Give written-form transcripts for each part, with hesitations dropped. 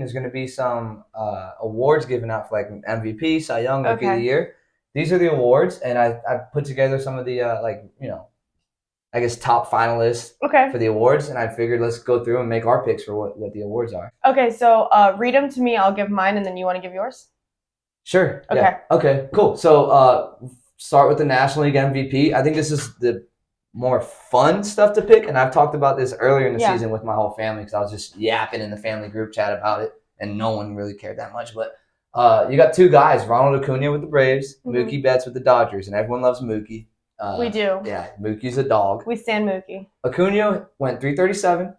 there's going to be some awards given out for like MVP, Cy Young, Rookie of the Okay. Year. These are the awards, and I put together some of the I guess top finalists Okay. for the awards, and I figured let's go through and make our picks for what the awards are. Okay. So read them to me. I'll give mine, and then you want to give yours. Sure. Yeah. Okay. Okay. Cool. So start with the National League MVP. I think this is the more fun stuff to pick, and I've talked about this earlier in the Yeah. season with my whole family because I was just yapping in the family group chat about it, and no one really cared that much. But you got two guys, Ronald Acuña with the Braves, Mookie Betts with the Dodgers, and everyone loves Mookie. We do. Yeah, Mookie's a dog. We stand Mookie. Acuña went 337,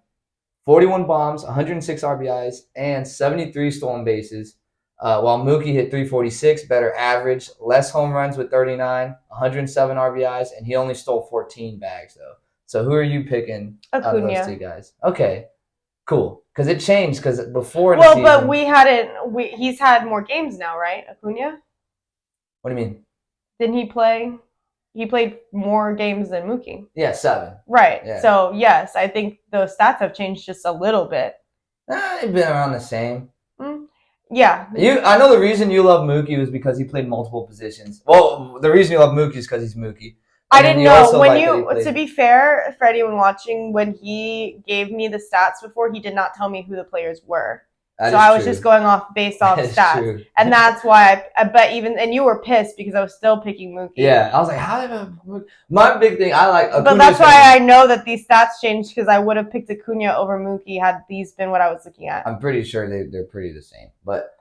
41 bombs, 106 RBIs, and 73 stolen bases. While Mookie hit 346, better average, less home runs with 39, 107 RBIs, and he only stole 14 bags though. So who are you picking out of those two Acuna. guys? Okay, cool. Because it changed. Because before in the Well, season, but we hadn't. He's had more games now, right? Acuna. what do you mean? Didn't he play? He played more games than Mookie. Yeah, 7. Right. Yeah. So yes, I think those stats have changed just a little bit. They've been around the same. Yeah. I know the reason you love Mookie was because he played multiple positions. Well, the reason you love Mookie is because he's Mookie. I didn't know to be fair, for anyone watching, when he gave me the stats before, he did not tell me who the players were. So I was just going based off stats. True. And that's why I bet and you were pissed because I was still picking Mookie. Yeah, I was like, how did I? My big thing, I like Acuña. But that's why I know that these stats changed because I would have picked Acuña over Mookie had these been what I was looking at. I'm pretty sure they're pretty the same, but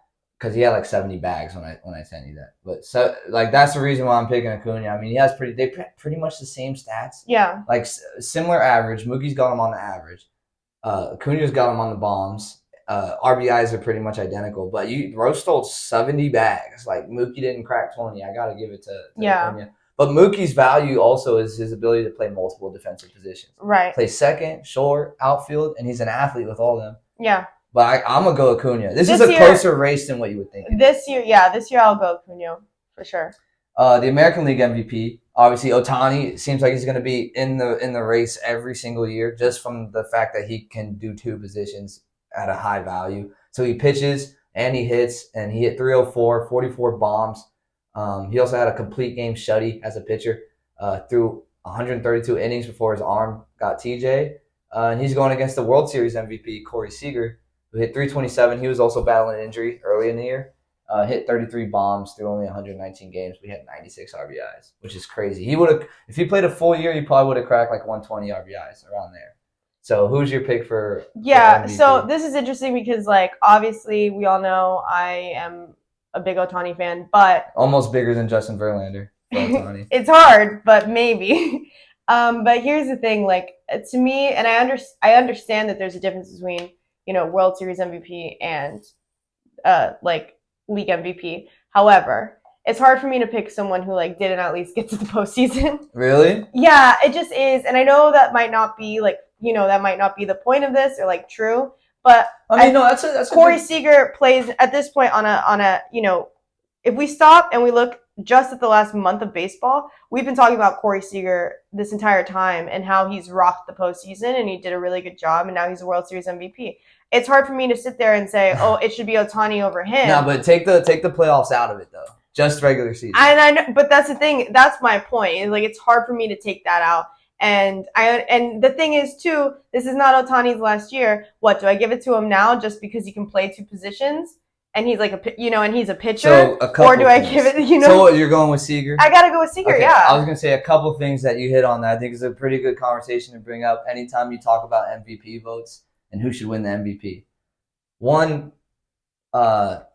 because he had like 70 bags when I sent you that. But so like that's the reason why I'm picking Acuña. I mean, he has pretty much the same stats. Yeah. Like similar average. Mookie's got him on the average. Acuña's got him on the bombs. RBIs are pretty much identical, but Rose stole 70 bags. Like Mookie didn't crack 20. I got to give it to Acuña. But Mookie's value also is his ability to play multiple defensive positions. Right. Play second, short, outfield, and he's an athlete with all of them. Yeah. But I'm going to go Acuña. This is a closer race than what you would think. This year I'll go Acuña for sure. The American League MVP, obviously Ohtani seems like he's going to be in the race every single year just from the fact that he can do two positions at a high value. So he pitches and he hits, and he hit 304, 44 bombs. He also had a complete game shutty as a pitcher through 132 innings before his arm got TJ. And he's going against the World Series MVP, Corey Seager, who hit 327. He was also battling an injury early in the year. Hit 33 bombs through only 119 games. We had 96 RBIs, which is crazy. He would have, if he played a full year, he probably would have cracked like 120 RBIs around there. So who's your pick for? Yeah, so this is interesting because like obviously we all know I am a big Ohtani fan, but almost bigger than Justin Verlander. It's hard, but maybe. But here's the thing, like to me, and I understand that there's a difference between World Series MVP and like league MVP. However, it's hard for me to pick someone who like didn't at least get to the postseason. Really? Yeah, it just is, and I know that might not be like that might not be the point of this or like true, but I mean, no, that's Corey Seager plays at this point on a if we stop and we look just at the last month of baseball, we've been talking about Corey Seager this entire time and how he's rocked the postseason and he did a really good job and now he's a World Series MVP. It's hard for me to sit there and say, oh, it should be Ohtani over him. No, but take the playoffs out of it though. Just regular season. And I know, but that's the thing. That's my point. It's like it's hard for me to take that out. And the thing is too, this is not Ohtani's last year. What do I give it to him now just because he can play two positions and he's like and he's a pitcher? So or do I give it? So what, you're going with Seager? I gotta go with Seager. Okay. Yeah. I was gonna say a couple things that you hit on that I think is a pretty good conversation to bring up anytime you talk about MVP votes and who should win the MVP. One, should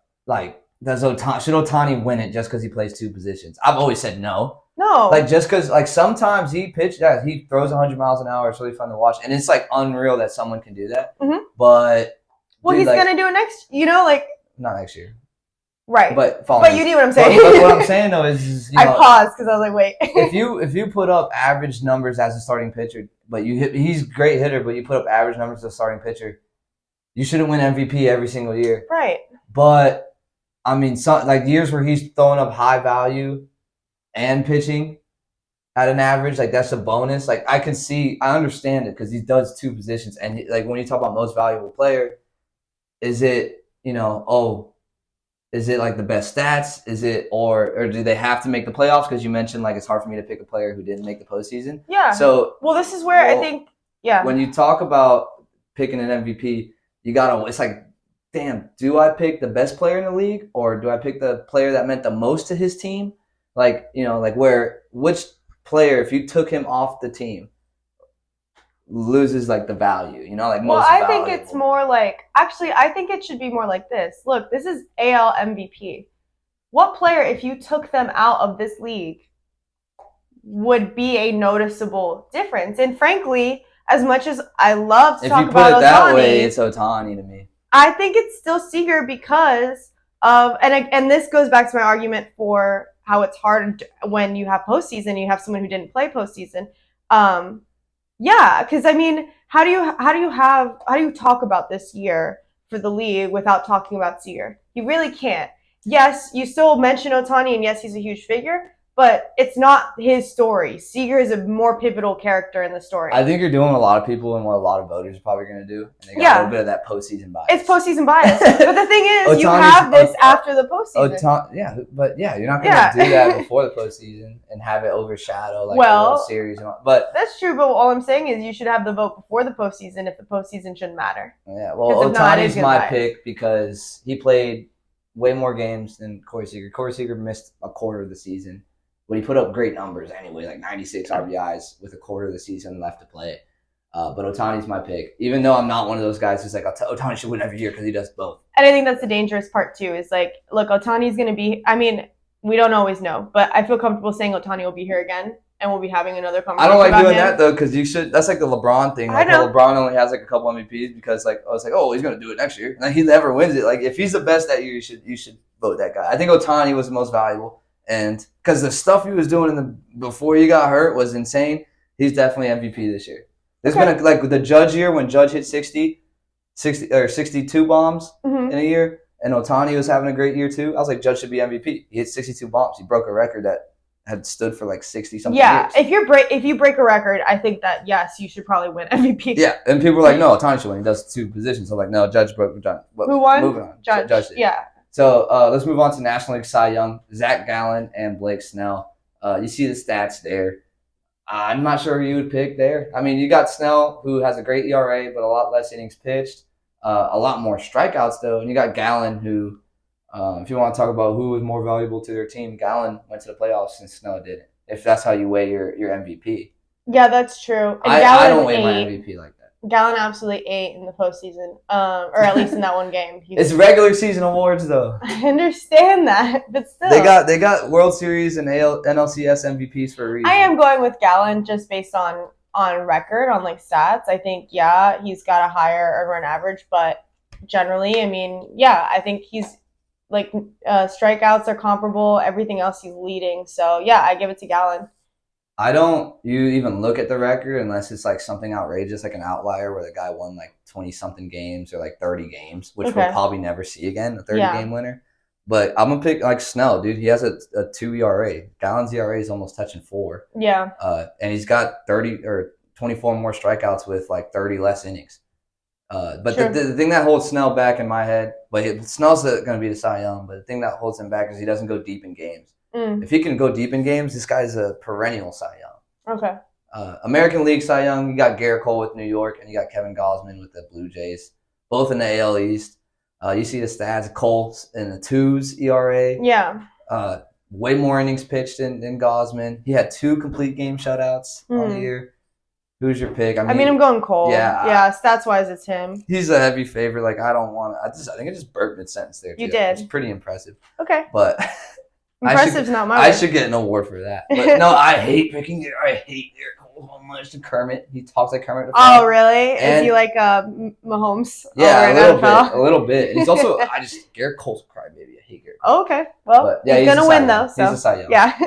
Ohtani win it just because he plays two positions? I've always said no. No. Like, just because, like, sometimes he throws 100 miles an hour. It's really fun to watch. And it's, like, unreal that someone can do that. Mm-hmm. But. Well, he's going to do it next, Not next year. Right. But you need what I'm saying. But what I'm saying, though, is I paused because I was like, wait. if you put up average numbers as a starting pitcher, but he's a great hitter, but you put up average numbers as a starting pitcher, you shouldn't win MVP every single year. Right. But, I mean, years where he's throwing up high value and pitching at an average, like that's a bonus. Like I understand it because he does two positions. And like when you talk about most valuable player, is it is it like the best stats? Is it or do they have to make the playoffs? Because you mentioned like it's hard for me to pick a player who didn't make the postseason. Yeah. So this is where I think when you talk about picking an MVP, it's like, damn, do I pick the best player in the league or do I pick the player that meant the most to his team? Like, which player, if you took him off the team, loses like the value, most I valuable. think it's more like, actually, I think it should be more like this. Look, this is AL MVP. What player, if you took them out of this league, would be a noticeable difference? And frankly, as much as I love to talk about Ohtani, if you put it that way, it's Ohtani to me. I think it's still Seager because of, and this goes back to my argument for how it's hard when you have postseason, you have someone who didn't play postseason. Yeah, because I mean, how do you talk about this year for the league without talking about Seager? You really can't. Yes, you still mention Ohtani, and yes, he's a huge figure, but it's not his story. Seager is a more pivotal character in the story. I think you're doing a lot of people and what a lot of voters are probably going to do. And they got a little bit of that postseason bias. It's postseason bias. But the thing is, you have this after the postseason. You're not going to do that before the postseason and have it overshadow the World Series. But that's true, but all I'm saying is you should have the vote before the postseason if the postseason shouldn't matter. Yeah, well, Ohtani's my pick because he played way more games than Corey Seager. Corey Seager missed a quarter of the season. But he put up great numbers anyway, like 96 RBIs with a quarter of the season left to play. But Ohtani's my pick, even though I'm not one of those guys who's like, Ohtani should win every year because he does both. And I think that's the dangerous part, too, is like, look, Ohtani's going to be, I mean, we don't always know, but I feel comfortable saying Ohtani will be here again and we'll be having another conversation. I don't like doing that, though, because that's like the LeBron thing. Like, LeBron only has like a couple MVPs because I was like, he's going to do it next year. And he never wins it. Like, if he's the best that year, you should vote that guy. I think Ohtani was the most valuable. And because the stuff he was doing before he got hurt was insane, he's definitely MVP this year. There's been like the Judge year when Judge hit 60 or 62 bombs in a year, and Ohtani was having a great year too. I was like, Judge should be MVP. He hit 62 bombs. He broke a record that had stood for like 60-something years. If you break a record, I think that yes, you should probably win MVP. Yeah, and people were like, no, Ohtani should win. He does two positions. I'm like, no, Judge broke. Who won? Moving on. Judge did. Yeah. So let's move on to National League Cy Young, Zach Gallen and Blake Snell. You see the stats there. I'm not sure who you would pick there. I mean, you got Snell, who has a great ERA, but a lot less innings pitched. A lot more strikeouts, though. And you got Gallen, who, if you want to talk about who was more valuable to their team, Gallen went to the playoffs and Snell didn't, if that's how you weigh your MVP. Yeah, that's true. And I don't weigh my MVP like that. Gallen absolutely ate in the postseason, or at least in that one game. It's regular season awards, though. I understand that, but still. They got World Series and NLCS MVPs for a reason. I am going with Gallen just based on record, on like stats. I think, he's got a higher earned run average, but generally, I mean, I think he's like strikeouts are comparable. Everything else he's leading. So, I give it to Gallen. I don't even look at the record unless it's like something outrageous, like an outlier where the guy won like 20-something games or like 30 games, which we'll probably never see again, a 30-game winner. But I'm going to pick like Snell, dude. He has a 2 ERA. Gallen's ERA is almost touching 4. Yeah. And he's got 30 or 24 more strikeouts with like 30 less innings. But the thing that holds Snell back in my head, Snell's going to be the Cy Young, but the thing that holds him back is he doesn't go deep in games. If he can go deep in games, this guy's a perennial Cy Young. Okay. American League Cy Young, you got Garrett Cole with New York, and you got Kevin Gausman with the Blue Jays, both in the AL East. You see the stats, Cole in the 2s ERA. Yeah. Way more innings pitched than Gausman. He had 2 complete game shutouts on the year. Who's your pick? I mean, I'm going Cole. Yeah, stats-wise, it's him. He's a heavy favorite. Like, I don't want to. I think I just burped mid-sentence there, too. You did. It's pretty impressive. Okay. But impressive's not my word. I should get an award for that. But no, I hate picking it. I hate Garrett Cole so much to Kermit. He talks like Kermit. Oh, really? Is he like Mahomes? Yeah, a little bit. And he's also, Garrett Cole's a crybaby. I hate Garrett Cole. Oh, okay. Well, he's going to win, though. So. He's a Cy Young. Yeah.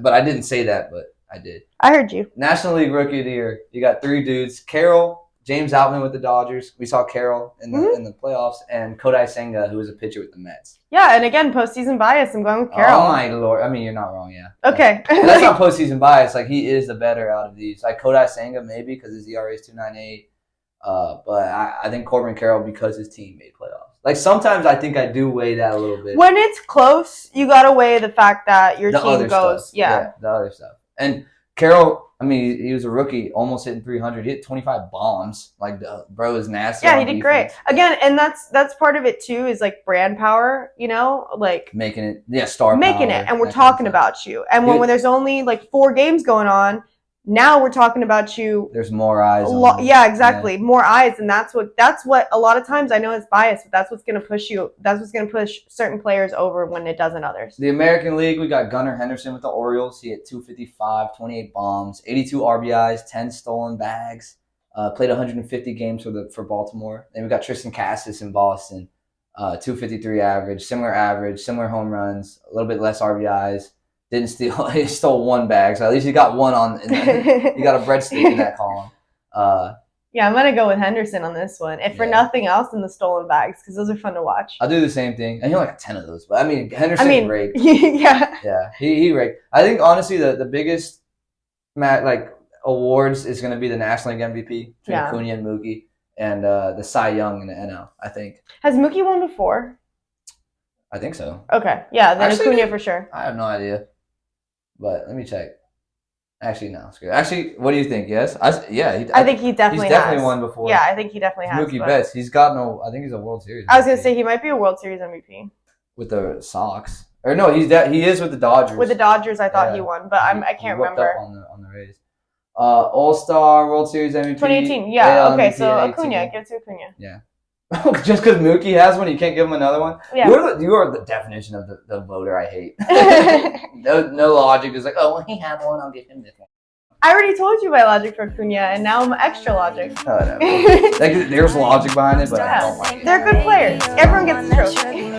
But I didn't say that, but I did. I heard you. National League Rookie of the Year. You got 3 dudes. Carroll, James Outman with the Dodgers. We saw Carroll in the playoffs, and Kodai Senga, who was a pitcher with the Mets. Yeah, and again, postseason bias. I'm going with Carroll. Oh my lord! I mean, you're not wrong. Yeah. Okay. That's not postseason bias. Like, he is the better out of these. Like Kodai Senga, maybe because his ERA is 2.98. But I think Corbin Carroll because his team made playoffs. Like sometimes I think I do weigh that a little bit. When it's close, you gotta weigh the fact that your The team other goes. stuff. Yeah. The other stuff. And Carroll, I mean, he was a rookie, almost hitting 300. He hit 25 bombs. Like, bro is nasty. Yeah, he did great. Again, and that's part of it too. Is like brand power. You know, like making it. Yeah, star making power, it, and we're that kind of talking stuff. about you. And when there's only like 4 games going on, now we're talking about you. There's more eyes. On Yeah, exactly. Yeah. More eyes, and that's what a lot of times, I know it's biased, but that's what's going to push you. That's what's going to push certain players over when it doesn't others. The American League, we got Gunnar Henderson with the Orioles. He hit 255, 28 bombs, 82 RBIs, 10 stolen bags. Played 150 games for Baltimore. Then we got Tristan Cassis in Boston, 253 average, similar home runs, a little bit less RBIs. Didn't steal. He stole 1 bag, so at least he got one on. He got a breadstick in that column. Yeah, I'm gonna go with Henderson on this one, if for nothing else than the stolen bags, because those are fun to watch. I'll do the same thing, and he only got 10 of those. But I mean, Henderson raked. Yeah, he raked. I think honestly, the biggest awards is going to be the National League MVP between Acuña and Mookie, and the Cy Young in the NL. I think. Has Mookie won before? I think so. Okay, yeah, then Acuña for sure. I have no idea. But let me check. Actually, no. Screw it. Actually, what do you think? Yes? I think he definitely has. Won before. Yeah, I think he definitely has. Mookie Betts. He's got I think he's a World Series MVP. I was going to say he might be a World Series MVP. With the Sox. Or no, he is with the Dodgers. With the Dodgers, I thought he won, but I can't remember. Up on the Rays. All-Star World Series MVP. 2018, yeah. Okay, so Acuña. Give it to Acuña. Yeah. Just because Mookie has one, you can't give him another one? Yeah. You are the definition of the voter I hate. no logic. It's like, oh, well, he had one, I'll give him this one. I already told you my logic for Acuña, and now I'm extra logic. Oh, no. There's logic behind it, but I don't like it. They're good players. Everyone gets a trophy.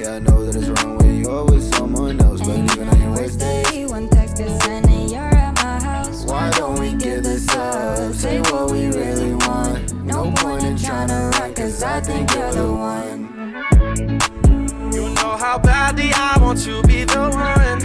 I know that it's wrong when you're with someone else, but even on your worst day, one text is sending you're at my house. Why don't we give this up? Say what we really want. No point in trying to run, cause I think you're the one. You know how badly I want to be the one.